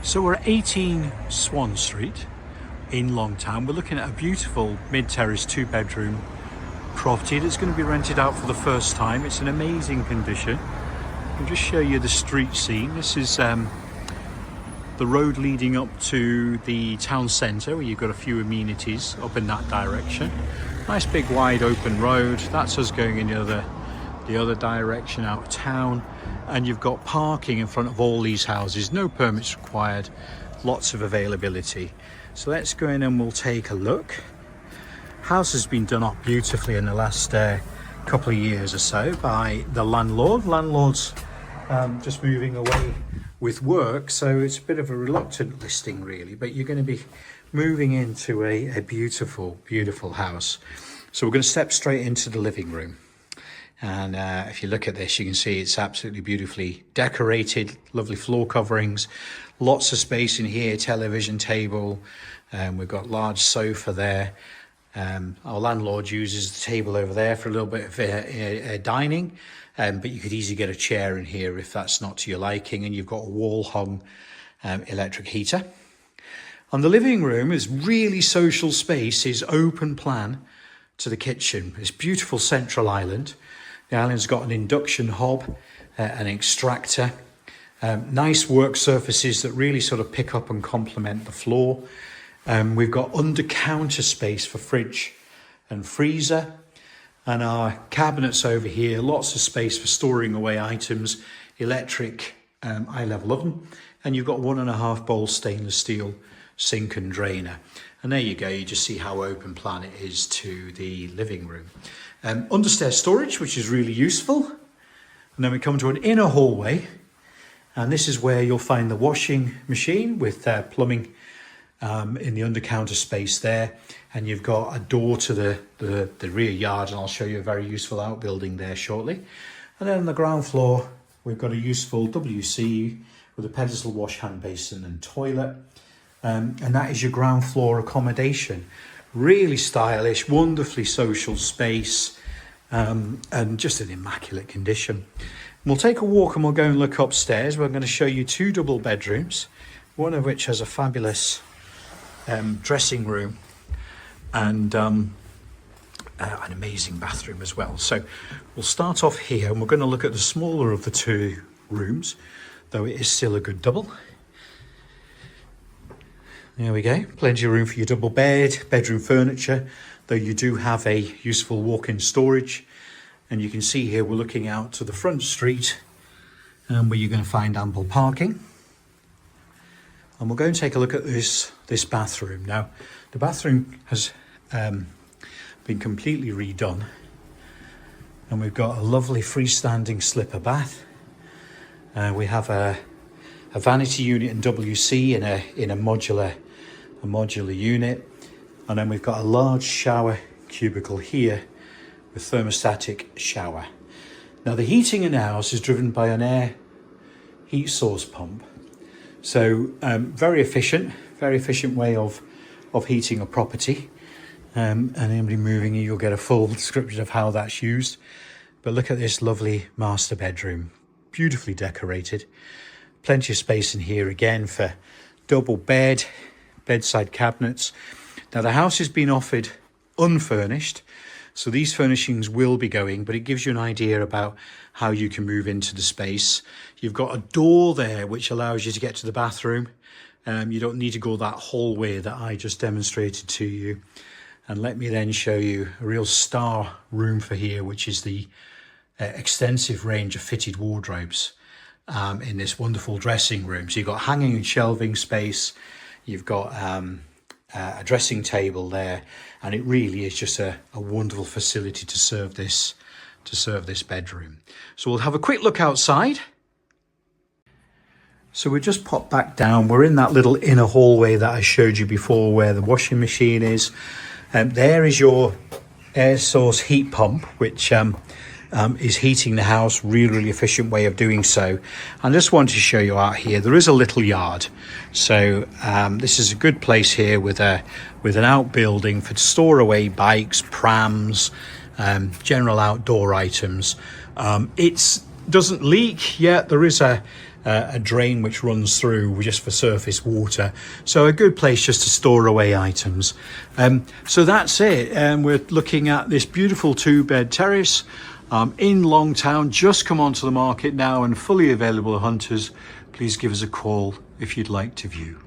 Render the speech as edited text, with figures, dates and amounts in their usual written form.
So we're at 18 Swan Street in Longtown. We're looking at a beautiful mid-terrace 2-bedroom property that's going to be rented out for the first time. It's in amazing condition. I'll just show you the street scene. This is the road leading up to the town centre, where you've got a few amenities up in that direction. Nice big wide open road. That's us going in the other direction out of town. And you've got parking in front of all these houses, no permits required, lots of availability. So let's go in and we'll take a look. House has been done up beautifully in the last couple of years or so by the landlord. Landlord's just moving away with work, so it's a bit of a reluctant listing really, but you're going to be moving into a beautiful, beautiful house. So we're going to step straight into the living room. And if you look at this, you can see it's absolutely beautifully decorated, lovely floor coverings, lots of space in here, television table, we've got large sofa there. Our landlord uses the table over there for a little bit of dining, but you could easily get a chair in here if that's not to your liking, and you've got a wall-hung electric heater. And the living room is really social space, is open plan to the kitchen. This beautiful central island. The island's got an induction hob, an extractor, nice work surfaces that really sort of pick up and complement the floor. We've got under counter space for fridge and freezer, and our cabinets over here, lots of space for storing away items, electric eye level oven, and you've got 1.5 bowl stainless steel sink and drainer. And there you go, you just see how open plan it is to the living room. Understairs storage, which is really useful. And then we come to an inner hallway, and this is where you'll find the washing machine with plumbing in the under counter space there. And you've got a door to the rear yard, and I'll show you a very useful outbuilding there shortly. And then on the ground floor, we've got a useful WC with a pedestal wash hand basin and toilet. And that is your ground floor accommodation. Really stylish, wonderfully social space, and just in immaculate condition. We'll take a walk and we'll go and look upstairs. We're going to show you 2 double bedrooms, one of which has a fabulous dressing room and an amazing bathroom as well. So we'll start off here, and we're going to look at the smaller of the 2 rooms, though it is still a good double. There we go, plenty of room for your double bed, bedroom furniture, though you do have a useful walk-in storage. And you can see here we're looking out to the front street, where you're going to find ample parking. And we'll go and take a look at this bathroom. Now, the bathroom has been completely redone, and we've got a lovely freestanding slipper bath. We have a vanity unit in WC in a modular unit, and then we've got a large shower cubicle here with thermostatic shower. Now the heating in the house is driven by an air heat source pump, so very efficient way of heating a property, and anybody moving, you'll get a full description of how that's used. But look at this lovely master bedroom, beautifully decorated. Plenty of space in here again for double bed, bedside cabinets. Now the house has been offered unfurnished, so these furnishings will be going, but it gives you an idea about how you can move into the space. You've got a door there which allows you to get to the bathroom. You don't need to go that hallway that I just demonstrated to you. And let me then show you a real star room for here, which is the extensive range of fitted wardrobes in this wonderful dressing room. So you've got hanging and shelving space, you've got a dressing table there, and it really is just a wonderful facility to serve this bedroom. So we'll have a quick look outside. So we just pop back down. We're in that little inner hallway that I showed you before, where the washing machine is. There is your air source heat pump, which is heating the house. Really efficient way of doing so. I just want to show you out here, there is a little yard, so this is a good place here with an outbuilding for store away bikes, prams, general outdoor items. It doesn't leak yet. There is a a drain which runs through just for surface water. So a good place just to store away items. So that's it. And we're looking at this beautiful 2-bed terrace in Longtown, just come onto the market now and fully available. Hunters, please give us a call if you'd like to view.